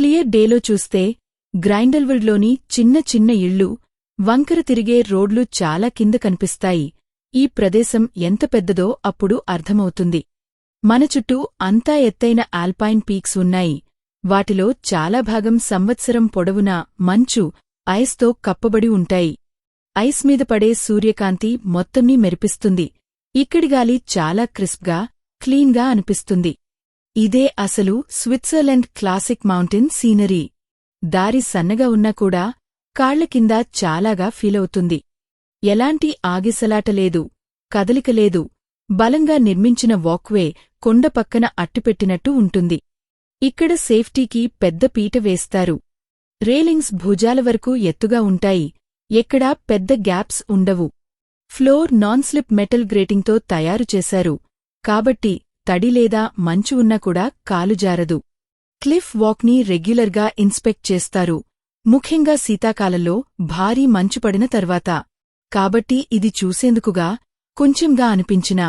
Clear డేలో చూస్తే గ్రైండల్వుడ్లోని చిన్న చిన్న ఇళ్ళు, వంకర తిరిగే రోడ్లు చాలా కింద కనిపిస్తాయి. ఈ ప్రదేశం ఎంత పెద్దదో అప్పుడు అర్థమవుతుంది. మన చుట్టూ అంతా ఎత్తైన ఆల్పైన్ పీక్స్ ఉన్నాయి. వాటిలో చాలా భాగం సంవత్సరం పొడవునా మంచు, ఐస్తో కప్పబడి ఉంటాయి. ఐస్ మీద పడే సూర్యకాంతి మొత్తంని మెరిపిస్తుంది. ఇక్కడి గాలి చాలా క్రిస్ప్గా, క్లీన్గా అనిపిస్తుంది. ఇదే అసలు స్విట్జర్లాండ్ క్లాసిక్ మౌంటైన్ సీనరీ. దారి సన్నగా ఉన్నా కూడా కాళ్ల కింద చాలాగా ఫీలవుతుంది. ఎలాంటి ఆగిసలాటలేదు, కదలికలేదు. బలంగా నిర్మించిన వాక్వే కొండ పక్కన అట్టుపెట్టినట్టు ఉంటుంది. ఇక్కడ సేఫ్టీకి పెద్ద పీట వేస్తారు. రేలింగ్స్ భుజాల వరకు ఎత్తుగా ఉంటాయి. ఎక్కడా పెద్ద గ్యాప్స్ ఉండవు. ఫ్లోర్ నాన్ స్లిప్ మెటల్ గ్రేటింగ్తో తయారు చేశారు. కాబట్టి తడి లేదా మంచు ఉన్నా కూడా కాలు జారదు. క్లిఫ్ వాక్ని రెగ్యులర్గా ఇన్స్పెక్ట్ చేస్తారు, ముఖ్యంగా శీతాకాలంలో భారీ మంచు పడిన తర్వాత. కాబట్టి ఇది చూసేందుకుగా కొంచెంగా అనిపించినా